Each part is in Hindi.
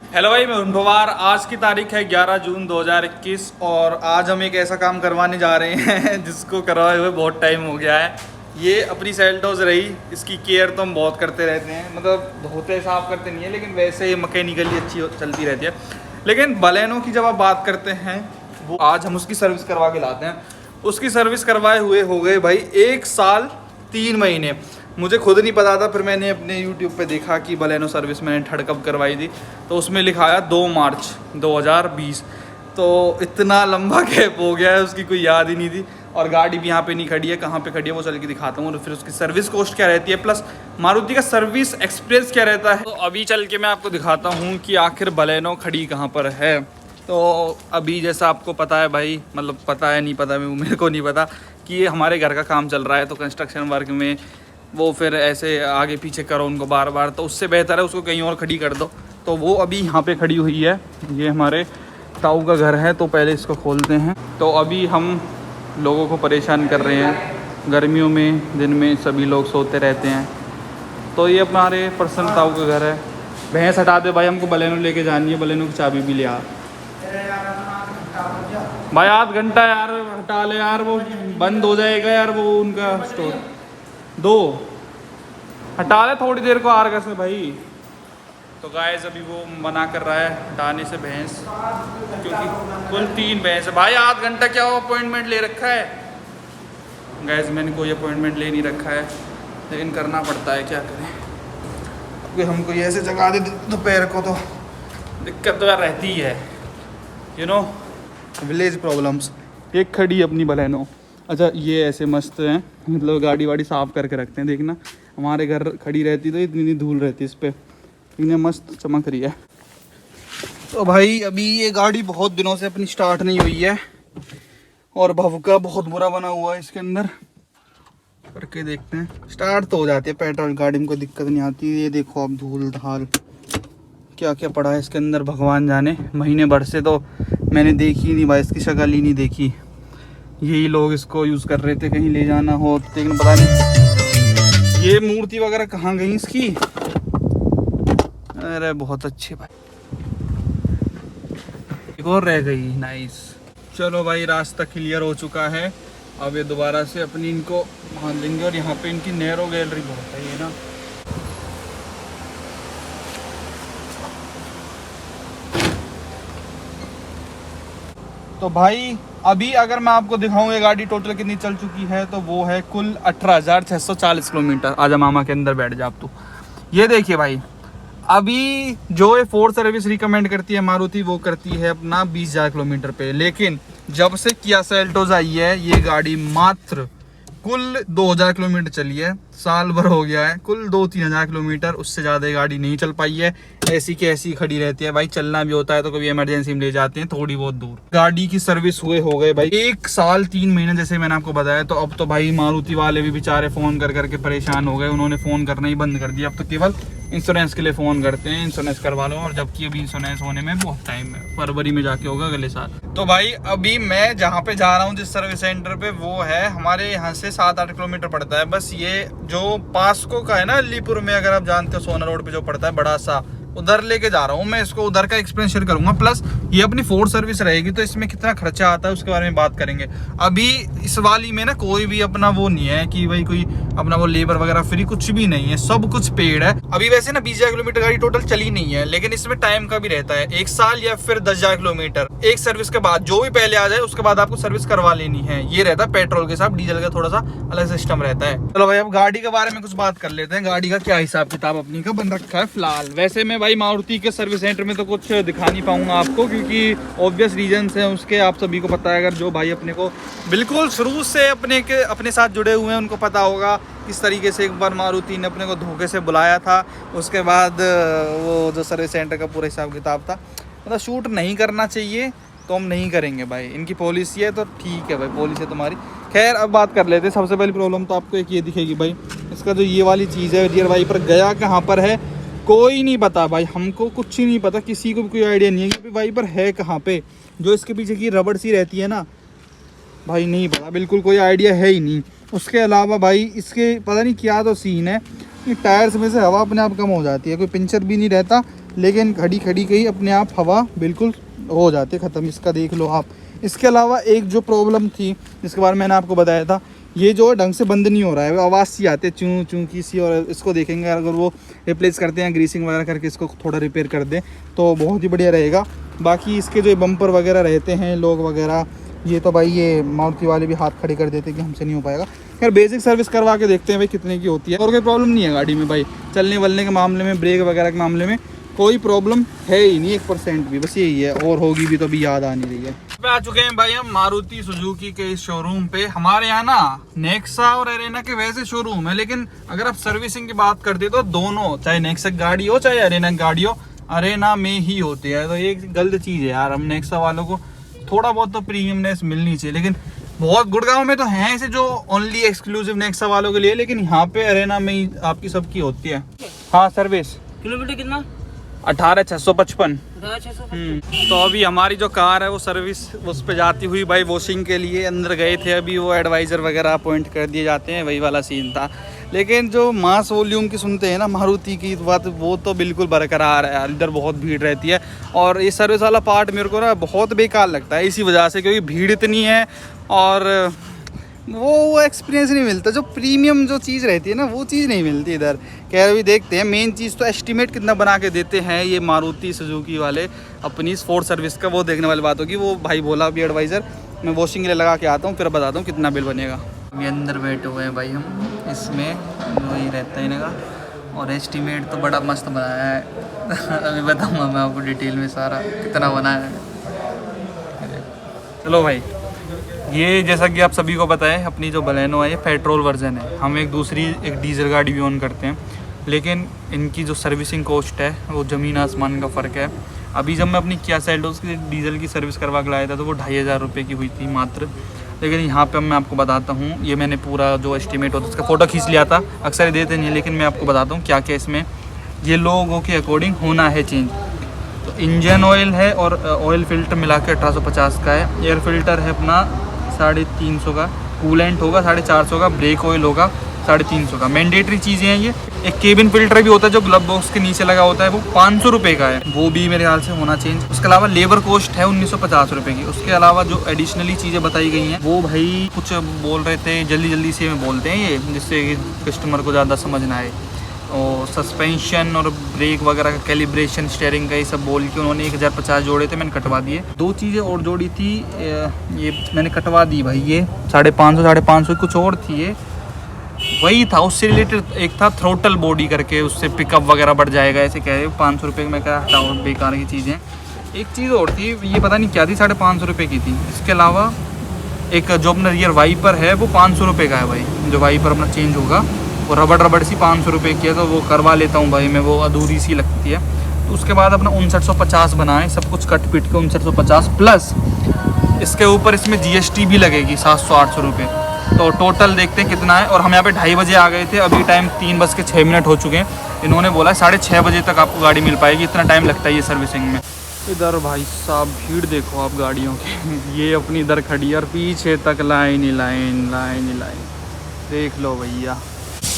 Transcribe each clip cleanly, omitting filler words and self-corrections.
हेलो भाई, मैं उन पवार। आज की तारीख है 11 जून 2021 और आज हम एक ऐसा काम करवाने जा रहे हैं जिसको करवाए हुए बहुत टाइम हो गया है। ये अपनी सेल्टोस रही, इसकी केयर तो हम बहुत करते रहते हैं, मतलब धोते साफ करते नहीं है, लेकिन वैसे ही मैकेनिकली अच्छी चलती रहती है। लेकिन बलेनो की जब आप बात करते हैं, वो आज हम उसकी सर्विस करवा के लाते हैं। उसकी सर्विस करवाए हुए हो गए भाई 1 साल 3 महीने। मुझे खुद नहीं पता था, फिर मैंने अपने YouTube पे देखा कि बलेनो सर्विस मैंने थर्ड कब करवाई थी, तो उसमें लिखा आया 2 मार्च 2020। तो इतना लंबा गैप हो गया है, उसकी कोई याद ही नहीं थी। और गाड़ी भी यहाँ पे नहीं खड़ी है, कहाँ पे खड़ी है वो चल के दिखाता हूँ, और फिर उसकी सर्विस कॉस्ट क्या रहती है, प्लस मारुति का सर्विस एक्सपीरियंस क्या रहता है। तो अभी चल के मैं आपको दिखाता हूँ कि आखिर बलेनो खड़ी कहाँ पर है। तो अभी जैसा आपको पता है भाई, मतलब पता है नहीं पता, मेरे को नहीं पता कि ये हमारे घर का काम चल रहा है, तो कंस्ट्रक्शन वर्क में वो फिर ऐसे आगे पीछे करो उनको बार बार, तो उससे बेहतर है उसको कहीं और खड़ी कर दो। तो वो अभी यहाँ पे खड़ी हुई है। ये हमारे ताऊ का घर है, तो पहले इसको खोलते हैं। तो अभी हम लोगों को परेशान कर रहे हैं, गर्मियों में दिन में सभी लोग सोते रहते हैं। तो ये हमारे पर्सनल ताऊ का घर है। भैंस हटा दे भाई, हमको बलेनो लेके जानी है, बलेनो की चाबी भी ले आ भाई। आध घंटा यार हटा ले यार, वो बंद हो जाएगा यार वो उनका स्टोर। 2 हटा ले थोड़ी देर को आरगा से भाई। तो गाइस अभी वो मना कर रहा है हटाने से भैंस, क्योंकि कुल 3 भैंस है भाई। आध घंटा क्या अपॉइंटमेंट ले रखा है गाइस? मैंने कोई अपॉइंटमेंट ले नहीं रखा है, लेकिन करना पड़ता है, क्या करें। क्योंकि हमको ये ऐसे जगा दे दोपहर को तो दिक्कत तो यार रहती है, यू नो, विलेज प्रॉब्लम्स। एक खड़ी अपनी बलेनो। अच्छा ये ऐसे मस्त हैं, मतलब गाड़ी वाड़ी साफ़ करके रखते हैं। देखना हमारे घर खड़ी रहती तो इतनी धूल रहती इस पर, इतनी मस्त चमक रही है। तो भाई अभी ये गाड़ी बहुत दिनों से अपनी स्टार्ट नहीं हुई है, और भवका बहुत बुरा बना हुआ है इसके अंदर। करके देखते हैं, स्टार्ट तो हो जाती है पेट्रोल गाड़ी में, कोई दिक्कत नहीं आती। ये देखो आप धूल धाल क्या क्या पड़ा है इसके अंदर, भगवान जाने। महीने भर से तो मैंने देखी ही नहीं भाई, इसकी शक्ल ही नहीं देखी। यही लोग इसको यूज़ कर रहे थे कहीं ले जाना हो, लेकिन पता नहीं ये मूर्ति वगैरह कहाँ गई इसकी। अरे बहुत अच्छे भाई, एक और रह गई, नाइस। चलो भाई रास्ता क्लियर हो चुका है। अब ये दोबारा से अपनी इनको मान लेंगे, और यहाँ पे इनकी नैरो गैलरी बहुत है ये ना। तो भाई अभी अगर मैं आपको दिखाऊं ये गाड़ी टोटल कितनी चल चुकी है, तो वो है कुल 18,640 किलोमीटर। आजा मामा के अंदर बैठ जा आप। तो ये देखिए भाई, अभी जो ये फोर्थ सर्विस रिकमेंड करती है मारुति, वो करती है अपना 20,000 किलोमीटर पे। लेकिन जब से किया सेल्टोस आई है, ये गाड़ी मात्र कुल 2,000 किलोमीटर चली है। साल भर हो गया है, कुल 2-3 हज़ार किलोमीटर, उससे ज़्यादा ये गाड़ी नहीं चल पाई है। ऐसी की ऐसी खड़ी रहती है भाई। चलना भी होता है तो कभी इमरजेंसी में ले जाते हैं थोड़ी बहुत दूर। गाड़ी की सर्विस हुए हो गए भाई 1 साल 3 महीने, जैसे मैंने आपको बताया। तो अब तो भाई मारुति वाले भी बेचारे फ़ोन कर करके परेशान हो गए, उन्होंने फ़ोन करना ही बंद कर दिया। अब तो केवल इंश्योरेंस के लिए फ़ोन करते हैं, इंश्योरेंस करवा लो। और जबकि अभी इंश्योरेंस होने में बहुत टाइम है, फरवरी में जाके होगा अगले साल। तो भाई अभी मैं जहाँ पे जा रहा हूँ जिस सर्विस सेंटर पे, वो है हमारे यहाँ से 7-8 किलोमीटर पड़ता है बस। ये जो पास्को का है ना अलीपुर में, अगर आप जानते हो, सोना रोड पे जो पड़ता है बड़ा सा, उधर लेके जा रहा हूँ मैं इसको। उधर का एक्सपीरियंस शेयर करूंगा, प्लस ये अपनी फोर्थ सर्विस रहेगी, तो इसमें कितना खर्चा आता है उसके बारे में बात करेंगे। अभी इस वाली में ना कोई भी अपना वो नहीं है कि भाई कोई अपना वो लेबर वगैरह फ्री, कुछ भी नहीं है, सब कुछ पेड है। अभी वैसे ना 20,000 किलोमीटर गाड़ी टोटल चली नहीं है, लेकिन इसमें टाइम का भी रहता है, 1 साल या फिर 10,000 किलोमीटर एक सर्विस के बाद। जो भी पहले आ जाए उसके बाद आपको सर्विस करवा लेनी है। ये रहता है पेट्रोल के साथ, डीजल का थोड़ा सा अलग सिस्टम रहता है। चलो भाई अब गाड़ी के बारे में कुछ बात कर लेते हैं। गाड़ी का क्या हिसाब किताब अपनी का बन रखा है फिलहाल। वैसे मैं भाई मारुति के सर्विस सेंटर में तो कुछ दिखा नहीं पाऊंगा आपको, क्योंकि ऑब्वियस रीजन है उसके, आप सभी को पता है। अगर जो भाई अपने को बिल्कुल शुरू से अपने साथ जुड़े हुए हैं उनको पता होगा किस तरीके से एक बार मारुति ने अपने को धोखे से बुलाया था। उसके बाद वो जो सर्विस सेंटर का पूरा हिसाब किताब था, मतलब शूट नहीं करना चाहिए तो हम नहीं करेंगे भाई। इनकी पॉलिसी है तो ठीक है भाई, पॉलिसी है तुम्हारी। खैर अब बात कर लेते हैं। सबसे पहली प्रॉब्लम तो आपको एक ये दिखेगी भाई, इसका जो ये वाली चीज़ है रियर वाइपर गया कहाँ पर है कोई नहीं पता भाई, हमको कुछ ही नहीं पता, किसी को भी कोई आइडिया नहीं है कि वाइपर है कहाँ पे। जो इसके पीछे की रबड़ सी रहती है ना भाई, नहीं पता, बिल्कुल कोई आइडिया है ही नहीं। उसके अलावा भाई इसके पता नहीं क्या तो सीन है कि टायर्स में से हवा अपने आप कम हो जाती है, कोई पंचर भी नहीं रहता, लेकिन खड़ी खड़ी गई अपने आप हवा बिल्कुल हो जाते ख़त्म। इसका देख लो आप। इसके अलावा एक जो प्रॉब्लम थी जिसके बारे में मैंने आपको बताया था, ये जो ढंग से बंद नहीं हो रहा है, आवाज़ सी आती है चूँ चूँ की सी। और इसको देखेंगे अगर वो रिप्लेस करते हैं, ग्रीसिंग वगैरह करके इसको थोड़ा रिपेयर कर दें तो बहुत ही बढ़िया रहेगा। बाकी इसके जो बम्पर वगैरह रहते हैं लोग वगैरह, ये तो भाई ये मारुति वाले भी हाथ खड़े कर देते हैं कि हमसे नहीं हो पाएगा। खैर बेसिक सर्विस करवा के देखते हैं भाई कितने की होती है। और कोई प्रॉब्लम नहीं है गाड़ी में भाई, चलने वलने के मामले में, ब्रेक वगैरह के मामले में कोई प्रॉब्लम है ही नहीं 1% भी। बस यही है, और होगी भी तो अभी याद आ नहीं रही है। आ चुके हैं भाई हम मारुति सुजुकी के इस शोरूम पे। हमारे यहाँ ना नेक्सा और अरेना के वैसे शोरूम है, लेकिन अगर आप सर्विसिंग की बात करते तो दोनों, चाहे नेक्सा गाड़ी हो चाहे अरेना गाड़ी हो, अरेना में ही होती है। तो ये गलत चीज़ है यार। हम नेक्सा वालों को थोड़ा बहुत तो प्रीमियमनेस मिलनी चाहिए, लेकिन बहुत गुड़गांव में तो हैं ऐसे जो ओनली एक्सक्लूसिव नेक्सा वालों के लिए, लेकिन यहाँ पे अरेना में ही आपकी सबकी होती है। हाँ सर्विस किलोमीटर कितना? 18,655। 18,655। तो अभी हमारी जो कार है वो सर्विस उस पे जाती हुई भाई वॉशिंग के लिए अंदर गए थे। अभी वो एडवाइज़र वगैरह अपॉइंट कर दिए जाते हैं, वही वाला सीन था। लेकिन जो मास वॉल्यूम की सुनते हैं ना मारुति की बात, वो तो बिल्कुल बरकरार है यार। इधर बहुत भीड़ रहती है और ये सर्विस वाला पार्ट मेरे को ना बहुत बेकार लगता है इसी वजह से, क्योंकि भीड़ इतनी है और वो एक्सपीरियंस नहीं मिलता। जो प्रीमियम जो चीज़ रहती है ना वो चीज़ नहीं मिलती इधर। खैर अभी देखते हैं। मेन चीज़ तो एस्टीमेट कितना बना के देते हैं ये मारुति सुजुकी वाले अपनी स्पोर्ट सर्विस का, वो देखने वाली बात होगी। वो भाई बोला अभी एडवाइज़र, मैं वॉशिंग के लिए लगा के आता हूँ फिर बताता हूँ कितना बिल बनेगा। अभी अंदर बैठे हुए हैं भाई हम, इसमें वही रहता है इनका। और एस्टीमेट तो बड़ा मस्त बनाया है अभी बताऊँगा मैं आपको डिटेल में सारा कितना बनाया है। चलो भाई, ये जैसा कि आप सभी को पता है अपनी जो बलेनो है ये पेट्रोल वर्जन है। हम एक डीजल गाड़ी भी ऑन करते हैं, लेकिन इनकी जो सर्विसिंग कॉस्ट है वो ज़मीन आसमान का फ़र्क है। अभी जब मैं अपनी किया सेल्टोस की डीजल की सर्विस करवा के लाया था तो वो 2,500 रुपये की हुई थी मात्र। लेकिन यहाँ पे मैं आपको बताता हूँ, ये मैंने पूरा जो एस्टीमेट होता है उसका फ़ोटो खींच लिया था। अक्सर देते नहीं है, लेकिन मैं आपको बताता हूँ क्या क्या इसमें ये लोगों के अकॉर्डिंग होना है चेंज। तो इंजन ऑयल है और ऑयल फिल्टर मिला के 1850 का है। एयर फिल्टर है अपना 350 का, कूलेंट होगा 450 का, ब्रेक ऑयल होगा 350 का। मैंडेटरी चीज़ें हैं ये। एक केबिन फिल्टर भी होता है जो ग्लव बॉक्स के नीचे लगा होता है, वो 500 रुपये का है, वो भी मेरे ख्याल से होना चेंज। उसके अलावा लेबर कॉस्ट है 1950 रुपये की। उसके अलावा जो एडिशनली चीज़ें बताई गई हैं वो भाई कुछ बोल रहे थे जल्दी से में बोलते हैं ये, जिससे कस्टमर को ज़्यादा समझ ना आए। और सस्पेंशन और ब्रेक वगैरह का कैलिब्रेशन, स्टीयरिंग का, ये सब बोल के उन्होंने 1050 जोड़े थे, मैंने कटवा दिए। 2 चीज़ें और जोड़ी थी, ये मैंने कटवा दी भाई। ये 550 कुछ और थी, ये वही था उससे रिलेटेड। एक था थ्रोटल बॉडी करके, उससे पिकअप वगैरह बढ़ जाएगा ऐसे कह रहे। 500 रुपये में क्या हटाओ, बेकार की चीज़ें। एक चीज़ और थी, ये पता नहीं क्या थी, 550 रुपये की थी। इसके अलावा एक जो अपना रियर वाइपर है वो 500 रुपये का है भाई, जो वाइपर अपना चेंज होगा। और रबड़ सी 500 रुपये की है, तो वो करवा लेता हूँ भाई मैं, वो अधूरी सी लगती है। तो उसके बाद अपना 5950 बनाए, सब कुछ कट पिट के 5950 प्लस इसके ऊपर इसमें GST भी लगेगी 700-800 रुपये। तो टोटल देखते हैं कितना है। और हम यहाँ पे 2:30 बजे आ गए थे, अभी टाइम 3:06 हो चुके हैं। इन्होंने बोला 6:30 बजे तक आपको गाड़ी मिल पाएगी, इतना टाइम लगता है ये सर्विसिंग में। इधर भाई साहब भीड़ देखो आप गाड़ियों की ये अपनी इधर खड़ी है और पीछे तक लाइन ही लाइन देख लो भैया।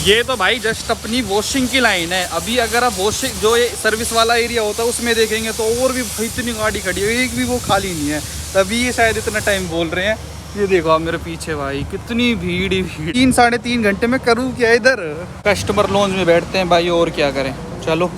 ये तो भाई जस्ट अपनी वॉशिंग की लाइन है। अभी अगर आप वॉशिंग जो ये सर्विस वाला एरिया होता है उसमें देखेंगे तो और भी भाई इतनी गाड़ी खड़ी है, एक भी वो खाली नहीं है। तभी ये शायद इतना टाइम बोल रहे हैं। ये देखो आप मेरे पीछे भाई कितनी भीड़ ही भीड़। 3-3.5 घंटे में करूँ क्या इधर। कस्टमर लॉन्ज में बैठते हैं भाई, और क्या करें। चलो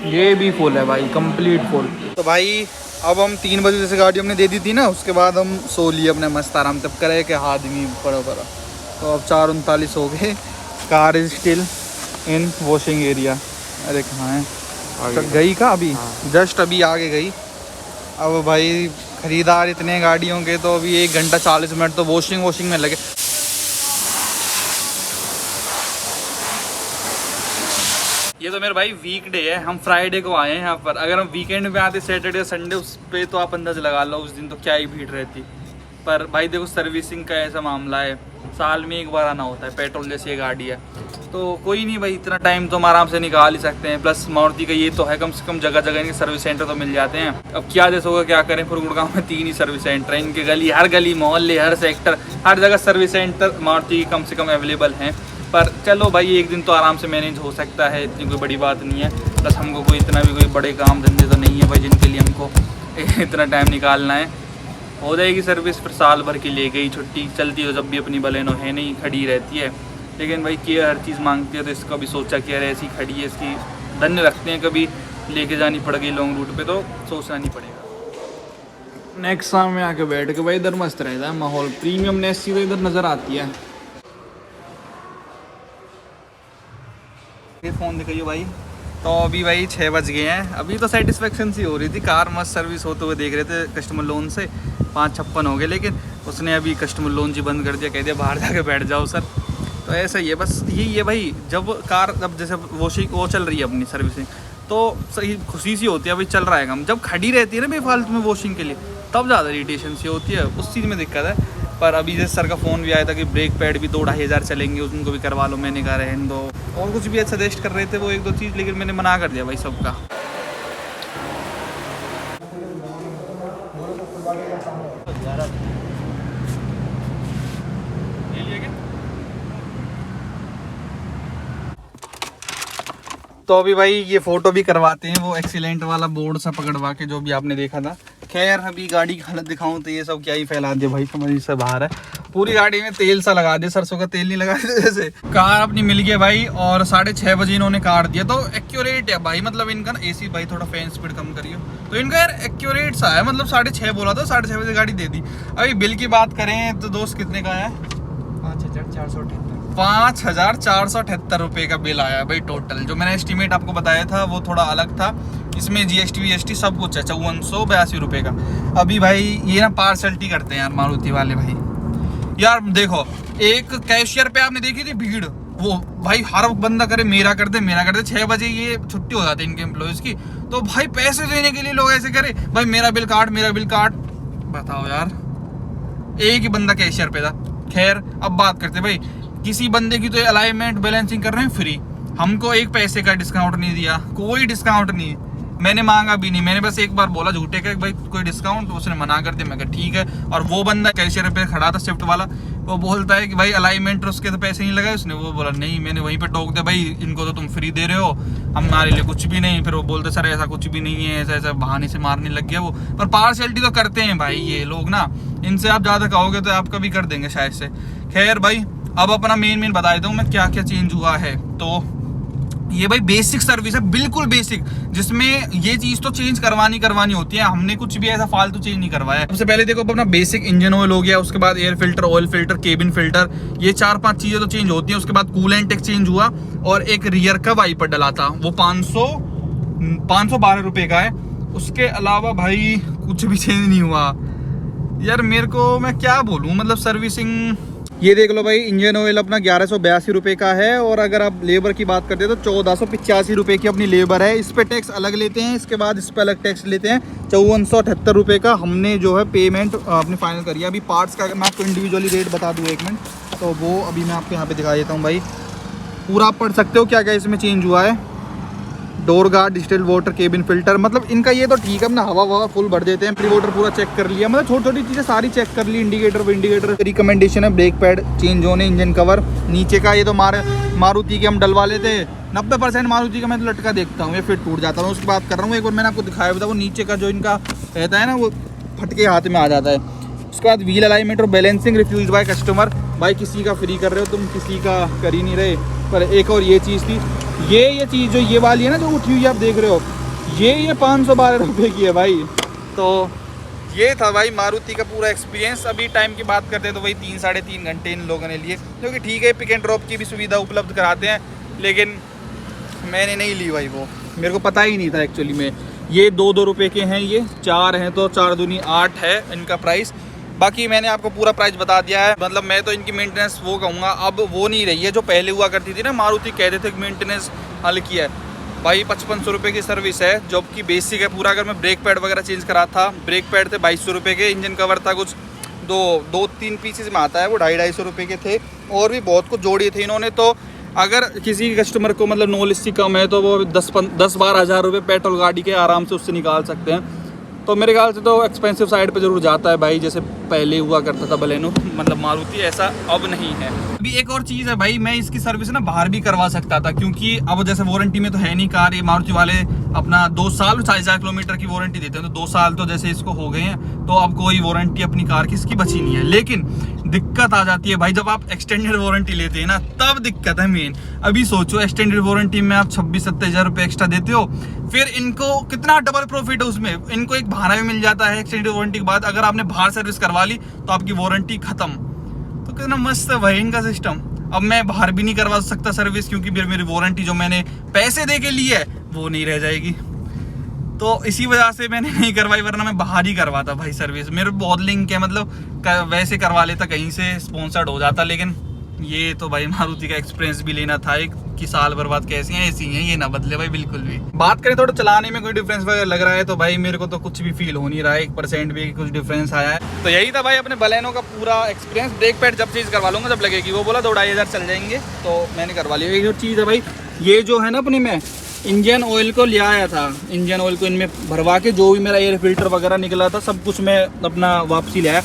ये भी फुल है भाई, कंप्लीट फुल। तो भाई अब हम 3 बजे जैसे गाड़ी हमने दे दी थी ना, उसके बाद हम सो लिए अपने मस्त आराम। तब करे कि आदमी पड़ा। तो अब 4:39 हो गए। Car is still in washing area. अरे कहाँ है गई का अभी? जस्ट अभी आगे गई। अब भाई खरीदार इतने गाड़ियों के, तो अभी 1 घंटा 40 मिनट तो वॉशिंग में लगे। ये तो मेरे भाई वीकडे है, हम फ्राइडे को आए हैं यहाँ पर। अगर हम वीकेंड में आते, सैटरडे संडे, उस पर तो आप अंदाज़ लगा लो उस दिन तो क्या ही भीड़ रहती। पर भाई देखो सर्विसिंग का ऐसा मामला है, साल में एक बार आना होता है, पेट्रोल जैसी ये गाड़ी है तो कोई नहीं भाई, इतना टाइम तो हम आराम से निकाल ही सकते हैं। प्लस मारुति का ये तो है कम से कम जगह जगह इनके सर्विस सेंटर तो मिल जाते हैं। अब क्या जैसे होगा क्या करें, फिर गुड़गांव में 3 ही सर्विस सेंटर हैं इनके, गली हर गली मोहल्ले हर सेक्टर हर जगह सर्विस सेंटर मारुति की कम से कम अवेलेबल हैं। पर चलो भाई एक दिन तो आराम से मैनेज हो सकता है, इतनी कोई बड़ी बात नहीं है। प्लस हमको कोई इतना भी कोई बड़े काम धंधे तो नहीं है भाई जिनके लिए हमको इतना टाइम निकालना है। हो जाएगी सर्विस, फिर साल भर की ले गई छुट्टी, चलती हो जब भी अपनी बलेनो है नहीं, खड़ी रहती है। लेकिन भाई केयर हर चीज़ मांगती है तो इसका भी सोचा कि यार ऐसी खड़ी है, इसकी धन्य रखते हैं, कभी लेके जानी पड़ गई लॉन्ग रूट पे तो सोचना नहीं पड़ेगा। नेक्स्ट शाम में आके बैठ के भाई इधर मस्त रहता है माहौल, प्रीमियमनेस चीज़ें इधर नज़र आती है। ये फ़ोन दिखाइए भाई। तो अभी भाई 6 बज गए हैं, अभी तो सेटिस्फेक्शन सी हो रही थी, कार मस्त सर्विस होते हुए देख रहे थे कस्टमर लोन से। 5:56 हो गए, लेकिन उसने अभी कस्टमर लोन जी बंद कर दिया, कह दिया बाहर जाके बैठ जाओ सर। तो ऐसा ही है, बस यही है भाई, जब कार अब जैसे वो चल रही है अपनी सर्विसिंग तो सही खुशी सी होती है भाई, चल रहा है काम। जब खड़ी रहती है ना बेफालतू में वॉशिंग के लिए तब ज़्यादा इरिटेशन सी होती है, उस चीज़ में दिक्कत है। पर अभी जैसे सर का फ़ोन भी आया था कि ब्रेक पैड भी 2-2.5 हज़ार चलेंगे, उनको भी करवा लो, मैंने कहा रहने दो। और कुछ भी सजेस्ट कर रहे थे वो 1-2 चीज़, लेकिन मैंने मना कर दिया भाई सबका। तो अभी भाई ये फ़ोटो भी करवाते हैं, वो एक्सीलेंट वाला बोर्ड सा पकड़वा के जो भी आपने देखा था। खैर अभी गाड़ी की हालत दिखाऊं तो ये सब क्या ही फैला दिया भाई, समझ से बाहर है। पूरी गाड़ी में तेल सा लगा दिया, सरसों का तेल नहीं लगा दिया जैसे। कार अपनी मिल गई भाई और 6:30 बजे इन्होंने कार दिया, तो एक्यूरेट है भाई। मतलब इनका ना AC भाई थोड़ा फैन स्पीड कम करियो, तो इनका यार एक्यूरेट सा है, मतलब 6:30 बोला था, 6:30 बजे गाड़ी दे दी। अभी बिल की बात करें तो दोस्त कितने का है, 5,478 रुपये का बिल आया भाई टोटल। जो मैंने एस्टीमेट आपको बताया था वो थोड़ा अलग था, इसमें GST सब कुछ है, 5482 रुपये का। अभी भाई ये ना पार्सलिटी करते हैं यार मारुति वाले भाई। यार देखो, एक कैशियर पे आपने देखी थी भीड़, वो भाई हर बंदा करे मेरा कर दे मेरा कर दे। 6 बजे ये छुट्टी हो जाती है इनके एम्प्लॉयज़ की, तो भाई पैसे देने के लिए लोग ऐसे करे भाई मेरा बिल काट मेरा बिल काट। बताओ यार, एक ही बंदा कैशियर पे था। खैर अब बात करते भाई, किसी बंदे की तो अलाइनमेंट बैलेंसिंग कर रहे हैं फ्री, हमको 1 पैसे का डिस्काउंट नहीं दिया, कोई डिस्काउंट नहीं, मैंने मांगा भी नहीं। मैंने बस एक बार बोला झूठे का भाई कोई डिस्काउंट, तो उसने मना कर दिया। मैं कहा ठीक है। और वो बंदा कैशियर पे खड़ा था स्विफ्ट वाला, वो बोलता है कि भाई अलाइनमेंट उसके तो पैसे नहीं लगाए उसने। वो बोला नहीं, मैंने वहीं पे टोक दिया भाई इनको तो तुम फ्री दे रहे हो, हमारे लिए कुछ भी नहीं। फिर वो बोलते सर ऐसा कुछ भी नहीं है, ऐसा ऐसा बहाने से मारने लग गया वो। पर पार्शियलिटी तो करते हैं भाई ये लोग ना, इनसे आप ज़्यादा कहोगे तो आपका भी कर देंगे शायद से। खैर भाई अब अपना मेन बता देता हूँ मैं क्या क्या चेंज हुआ है। तो ये भाई बेसिक सर्विस है, बिल्कुल बेसिक, जिसमें ये चीज़ तो चेंज करवानी होती है। हमने कुछ भी ऐसा फालतू चेंज नहीं करवाया। सबसे पहले देखो अपना बेसिक इंजन ऑयल हो गया, उसके बाद air filter, oil filter, cabin filter, ये 4-5 चीज़ें तो चेंज होती हैं। उसके बाद कूलेंट एक चेंज हुआ और एक रियर का वाइपर डला था, वो 512 रुपये का है। उसके अलावा भाई कुछ भी चेंज नहीं हुआ यार। मेरे को मैं क्या बोलूँ, मतलब सर्विसिंग ये देख लो भाई, इंजन ऑयल अपना 1182 रुपये का है। और अगर आप लेबर की बात करते हैं तो 1485 रुपये की अपनी लेबर है। इस पे टैक्स अलग लेते हैं, इसके बाद इस पे अलग टैक्स लेते हैं 5478 रुपये का। हमने जो है पेमेंट अपनी फाइनल करी है। अभी पार्ट्स का अगर मैं आपको इंडिविजुअली रेट बता दूँ 1 मिनट, तो वो अभी मैं आपको यहाँ पे दिखा देता हूँ भाई। पूरा आप पढ़ सकते हो क्या क्या इसमें चेंज हुआ है। Door guard, distilled water, cabin filter, मतलब इनका ये तो ठीक है, अपना हवा फुल भर देते हैं। प्री वाटर पूरा चेक कर लिया, मतलब छोटी छोटी चीज़ें सारी चेक कर ली। इंडिकेटर रिकमेंडेशन है, ब्रेक पैड चेंज होने, इंजन कवर नीचे का ये तो मारुति के हम डलवा लेते हैं। 90% मारुति का मैं तो लटका देखता हूँ, ये फिर टूट जाता है। उसकी बात कर रहा हूँ, एक बार मैंने आपको दिखाया था, वो नीचे का जो इनका रहता है ना वो फटके हाथ में आ जाता है। उसके बाद व्हील अलाइनमेंट और बैलेंसिंग रिफ्यूज बाय कस्टमर। भाई किसी का फ्री कर रहे हो तुम, किसी का कर ही नहीं रहे। पर एक और ये चीज़ थी, ये चीज़ जो ये वाली है ना जो उठी हुई आप देख रहे हो, ये 512 रुपये की है भाई। तो ये था भाई मारुति का पूरा एक्सपीरियंस। अभी टाइम की बात करते हैं तो वही 3-3.5 घंटे इन लोगों ने लिए, जो कि ठीक है, पिक एंड ड्रॉप की भी सुविधा उपलब्ध कराते हैं। लेकिन मैंने नहीं ली भाई, वो मेरे को पता ही नहीं था एक्चुअली में। ये 2-2 रुपये के हैं, ये 4 हैं तो 4 दूनी 8 है इनका प्राइस। बाकी मैंने आपको पूरा प्राइस बता दिया है। मतलब मैं तो इनकी मेंटेनेंस वो कहूँगा अब वो नहीं रही है जो पहले हुआ करती थी ना। मारुति कहते थे कि मेंटेनेंस हल्की है भाई। 5500 रुपये की सर्विस है, जो कि बेसिक है पूरा। अगर मैं ब्रेक पैड वगैरह चेंज करा था, ब्रेक पैड थे 2200 रुपये के, इंजन कवर था कुछ दो तीन पीसेस में आता है, वो 250-250 रुपये के थे। और भी बहुत कुछ जोड़ी थे इन्होंने। तो अगर किसी कस्टमर को मतलब नॉलेज से कम है तो वो 10-12 हज़ार रुपये पेट्रोल गाड़ी के आराम से उससे निकाल सकते हैं। तो मेरे ख्याल से तो एक्सपेंसिव साइड पे ज़रूर जाता है भाई, जैसे पहले हुआ करता था बलेनो, मतलब मारुति, ऐसा अब नहीं है। अभी एक और चीज़ है भाई, मैं इसकी सर्विस ना बाहर भी करवा सकता था, क्योंकि अब जैसे वारंटी में तो है नहीं कार, ये मारुति वाले अपना 2 साल 40,000 किलोमीटर की वारंटी देते हैं। तो 2 साल तो जैसे इसको हो गए हैं, तो अब कोई वारंटी अपनी कार की इसकी बची नहीं है। लेकिन दिक्कत आ जाती है भाई, जब आप एक्सटेंडेड वारंटी लेते हैं ना, तब दिक्कत है मेन। अभी सोचो एक्सटेंडेड वारंटी में आप 26-27 हज़ार रुपये एक्स्ट्रा देते हो, फिर इनको कितना डबल प्रॉफिट है उसमें। इनको एक बहाना भी मिल जाता है एक्सटेंडेड वारंटी के बाद, अगर आपने बाहर सर्विस करवा ली तो आपकी वारंटी खत्म। तो कितना मस्त है भाई इनका सिस्टम। अब मैं बाहर भी नहीं करवा सकता सर्विस, क्योंकि फिर मेरी वारंटी जो मैंने पैसे दे के ली है वो नहीं रह जाएगी। तो इसी वजह से मैंने नहीं करवाई, वरना मैं बाहर ही करवाता भाई सर्विस। मेरे बहुत लिंक है, मतलब वैसे करवा लेता, कहीं से स्पॉन्सर्ड हो जाता। लेकिन ये तो भाई मारुति का एक्सपीरियंस भी लेना था एक, कि साल भर बाद कैसी हैं ऐसी हैं, ये ना बदले भाई बिल्कुल भी। बात करें थोड़ा चलाने में कोई डिफरेंस वगैरह लग रहा है तो भाई मेरे को तो कुछ भी फील हो नहीं रहा है, 1% भी कुछ डिफरेंस आया है। तो यही था भाई अपने बलेनो का पूरा एक्सपीरियंस। ब्रेक पैड जब चीज़ करवा लूँगा जब लगेगी, वो बोला 2-2.5 हज़ार चल जाएंगे, तो मैंने करवा लिया। एक और चीज़ है भाई, ये जो है ना अपने में इंजन ऑयल को ले आया था, इंजन ऑयल को इनमें भरवा के जो भी मेरा एयर फिल्टर वगैरह निकला था सब कुछ मैं अपना वापसी ले आया।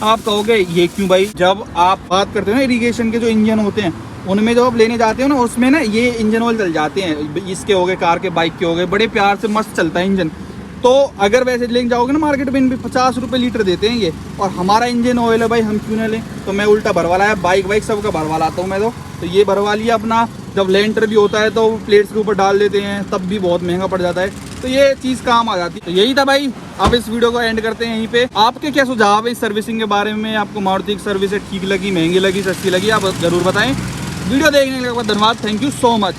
आप कहोगे ये क्यों भाई, जब आप बात करते हो ना इरिगेशन के जो इंजन होते हैं उनमें जब आप लेने जाते हो ना, उसमें ना ये इंजन ऑयल चल जाते हैं, इसके हो गए, कार के, बाइक के हो गए, बड़े प्यार से मस्त चलता है इंजन। तो अगर वैसे लेके जाओगे ना मार्केट में, इन भी 50 रुपये लीटर देते हैं ये, और हमारा इंजन ऑयल है भाई, हम क्यों ना लें। तो मैं उल्टा भरवा लाया, बाइक सबका भरवा लाता हूँ मैं तो ये भरवा लिया अपना। जब लेंटर भी होता है तो प्लेट्स के ऊपर डाल देते हैं, तब भी बहुत महंगा पड़ जाता है, तो ये चीज़ काम आ जाती है। तो यही था भाई, अब इस वीडियो को एंड करते हैं यहीं पे। आपके क्या सुझाव है इस सर्विसिंग के बारे में, आपको मारुति की सर्विस ठीक लगी, महंगी लगी, सस्ती लगी, आप ज़रूर बताएं। वीडियो देखने के लिए धन्यवाद, थैंक यू सो मच।